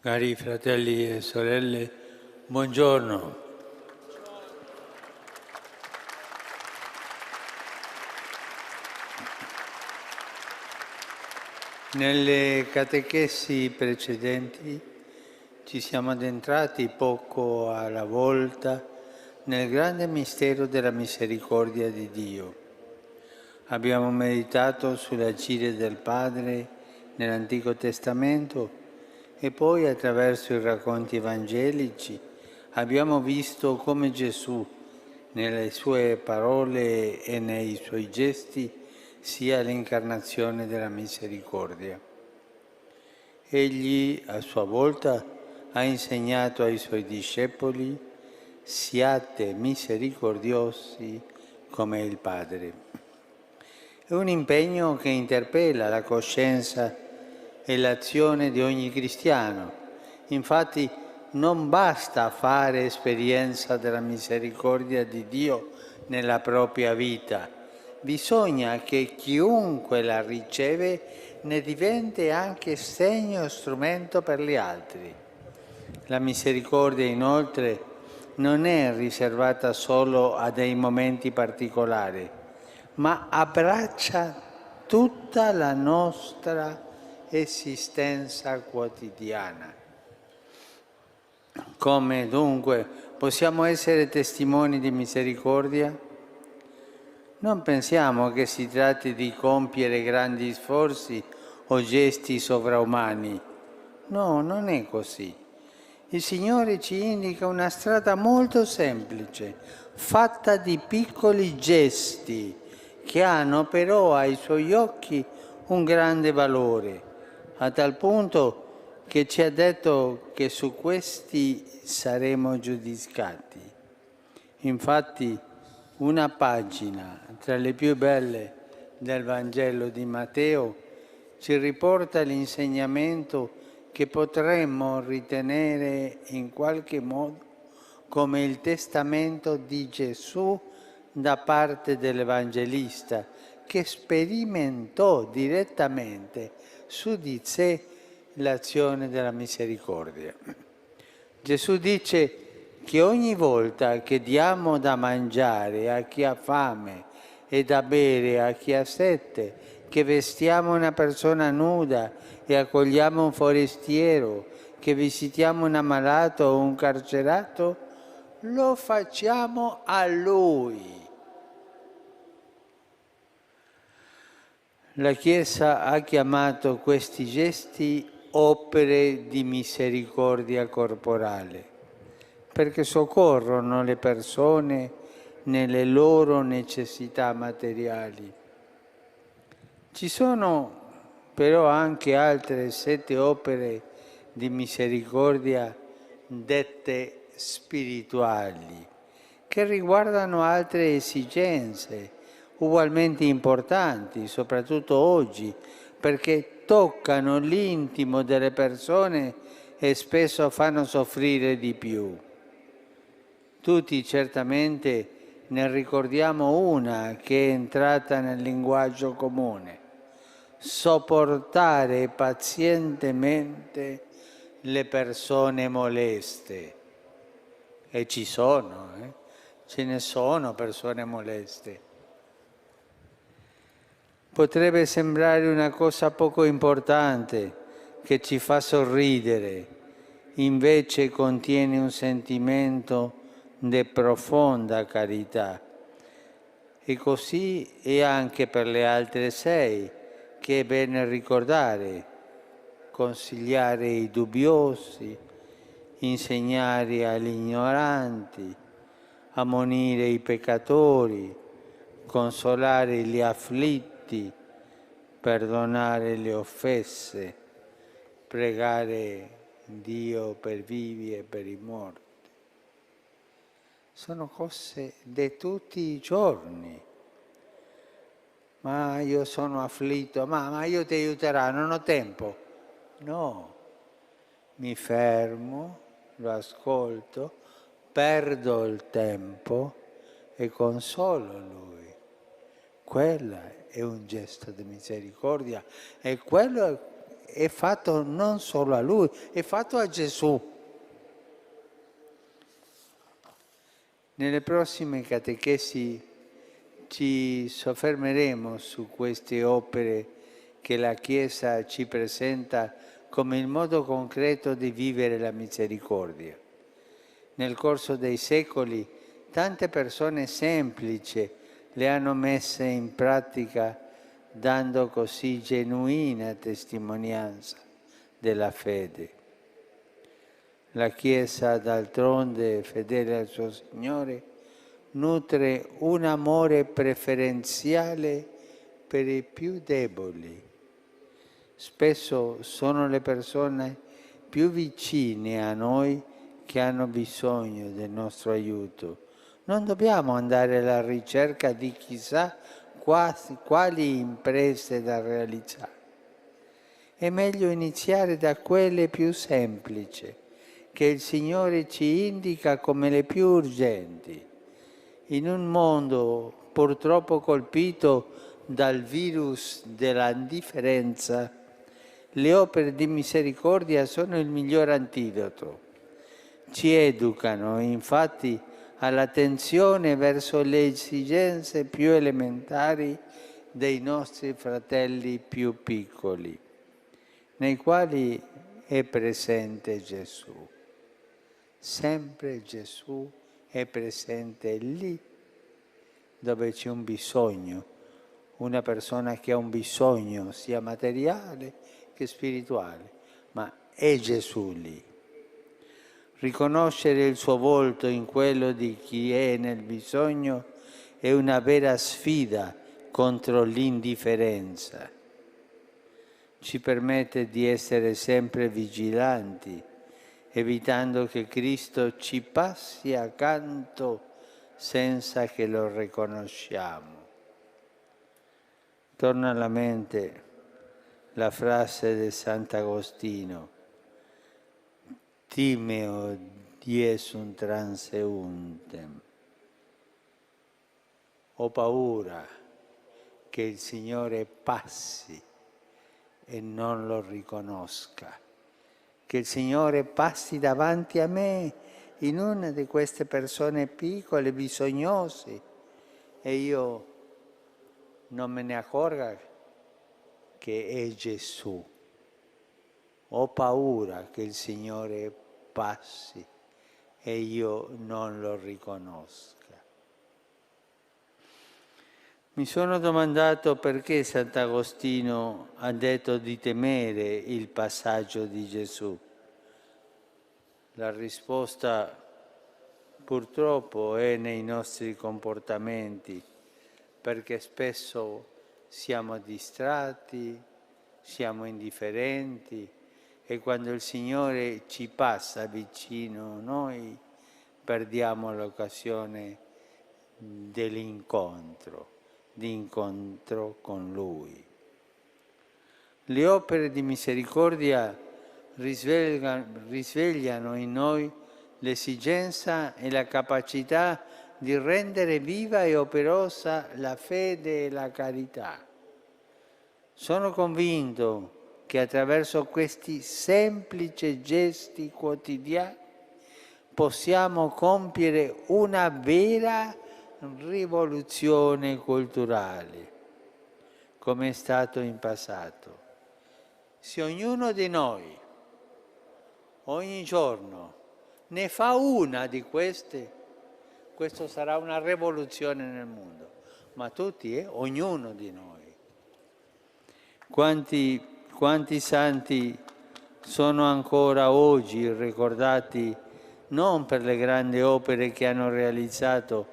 Cari fratelli e sorelle, buongiorno. Nelle catechesi precedenti ci siamo addentrati poco alla volta nel grande mistero della misericordia di Dio. Abbiamo meditato sull'agire del Padre nell'Antico Testamento e poi attraverso i racconti evangelici abbiamo visto come Gesù, nelle sue parole e nei suoi gesti, sia l'incarnazione della misericordia. Egli, a sua volta, ha insegnato ai suoi discepoli: siate misericordiosi come il Padre. È un impegno che interpella la coscienza e l'azione di ogni cristiano. Infatti non basta fare esperienza della misericordia di Dio nella propria vita, bisogna che chiunque la riceve ne diventi anche segno e strumento per gli altri. La misericordia, inoltre, non è riservata solo a dei momenti particolari, ma abbraccia tutta la nostra esistenza quotidiana. Come dunque possiamo essere testimoni di misericordia? Non pensiamo che si tratti di compiere grandi sforzi o gesti sovraumani. No, non è così. Il Signore ci indica una strada molto semplice, fatta di piccoli gesti, che hanno però ai Suoi occhi un grande valore, a tal punto che ci ha detto che su questi saremo giudicati. Infatti, una pagina tra le più belle del Vangelo di Matteo ci riporta l'insegnamento che potremmo ritenere in qualche modo come il testamento di Gesù da parte dell'Evangelista, che sperimentò direttamente su di sé l'azione della misericordia. Gesù dice che ogni volta che diamo da mangiare a chi ha fame e da bere a chi ha sete, che vestiamo una persona nuda e accogliamo un forestiero, che visitiamo un ammalato o un carcerato, lo facciamo a Lui. La Chiesa ha chiamato questi gesti opere di misericordia corporale, perché soccorrono le persone nelle loro necessità materiali. Ci sono però anche altre 7 opere di misericordia dette spirituali, che riguardano altre esigenze ugualmente importanti, soprattutto oggi, perché toccano l'intimo delle persone e spesso fanno soffrire di più. Tutti certamente ne ricordiamo una che è entrata nel linguaggio comune: sopportare pazientemente le persone moleste. E ci sono, ce ne sono persone moleste. Potrebbe sembrare una cosa poco importante, che ci fa sorridere, invece contiene un sentimento di profonda carità. E così è anche per le altre 6, che è bene ricordare: consigliare i dubbiosi, insegnare agli ignoranti, ammonire i peccatori, consolare gli afflitti, perdonare le offese, pregare Dio per i vivi e per i morti. Sono cose di tutti i giorni. Ma io sono afflitto, ma io ti aiuterò, non ho tempo. No, mi fermo, lo ascolto, perdo il tempo e consolo lui. Quello è un gesto di misericordia e quello è fatto non solo a Lui, è fatto a Gesù. Nelle prossime catechesi ci soffermeremo su queste opere che la Chiesa ci presenta come il modo concreto di vivere la misericordia. Nel corso dei secoli tante persone semplici le hanno messe in pratica, dando così genuina testimonianza della fede. La Chiesa, d'altronde, fedele al suo Signore, nutre un amore preferenziale per i più deboli. Spesso sono le persone più vicine a noi che hanno bisogno del nostro aiuto. Non dobbiamo andare alla ricerca di chissà quali imprese da realizzare. È meglio iniziare da quelle più semplici, che il Signore ci indica come le più urgenti. In un mondo purtroppo colpito dal virus dell'indifferenza, le opere di misericordia sono il miglior antidoto. Ci educano, infatti, all'attenzione verso le esigenze più elementari dei nostri fratelli più piccoli, nei quali è presente Gesù. Sempre Gesù è presente lì dove c'è un bisogno, una persona che ha un bisogno sia materiale che spirituale, ma è Gesù lì. Riconoscere il suo volto in quello di chi è nel bisogno è una vera sfida contro l'indifferenza. Ci permette di essere sempre vigilanti, evitando che Cristo ci passi accanto senza che lo riconosciamo. Torna alla mente la frase di Sant'Agostino: Timeo dies un transeuntem. Ho paura che il Signore passi e non lo riconosca, che il Signore passi davanti a me in una di queste persone piccole, bisognose, e io non me ne accorga che è Gesù. Ho paura che il Signore passi e io non lo riconosca. Mi sono domandato perché Sant'Agostino ha detto di temere il passaggio di Gesù. La risposta purtroppo è nei nostri comportamenti, perché spesso siamo distratti, siamo indifferenti e quando il Signore ci passa vicino noi perdiamo l'occasione dell'incontro, di incontro con Lui. Le opere di misericordia risvegliano in noi l'esigenza e la capacità di rendere viva e operosa la fede e la carità. Sono convinto che attraverso questi semplici gesti quotidiani possiamo compiere una vera rivoluzione culturale, come è stato in passato. Se ognuno di noi ogni giorno ne fa una di queste, questo sarà una rivoluzione nel mondo, ma tutti, ognuno di noi. Quanti santi sono ancora oggi ricordati non per le grandi opere che hanno realizzato,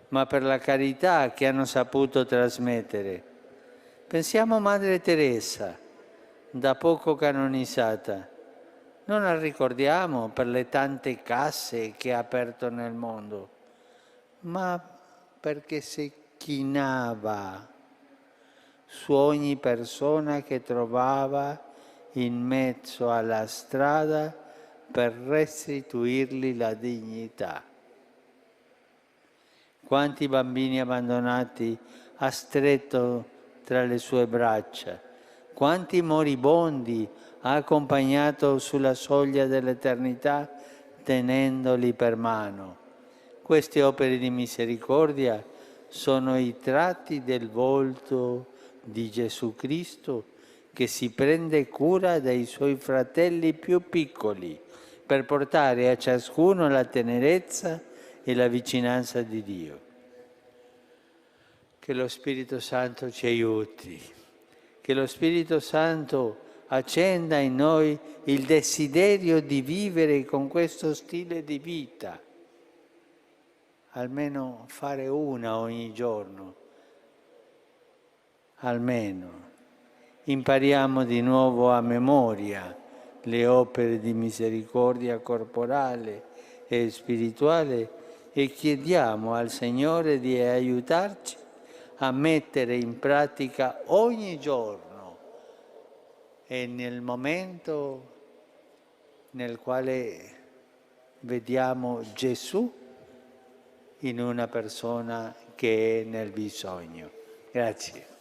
ma per la carità che hanno saputo trasmettere. Pensiamo a Madre Teresa, da poco canonizzata. Non la ricordiamo per le tante casse che ha aperto nel mondo, ma perché si chinava su ogni persona che trovava in mezzo alla strada per restituirgli la dignità. Quanti bambini abbandonati ha stretto tra le sue braccia, quanti moribondi ha accompagnato sulla soglia dell'eternità tenendoli per mano. Queste opere di misericordia sono i tratti del volto di Gesù Cristo che si prende cura dei suoi fratelli più piccoli per portare a ciascuno la tenerezza e la vicinanza di Dio. Che lo Spirito Santo ci aiuti, che lo Spirito Santo accenda in noi il desiderio di vivere con questo stile di vita, almeno fare una ogni giorno, almeno. Impariamo di nuovo a memoria le opere di misericordia corporale e spirituale e chiediamo al Signore di aiutarci a mettere in pratica ogni giorno e nel momento nel quale vediamo Gesù in una persona che è nel bisogno. Grazie.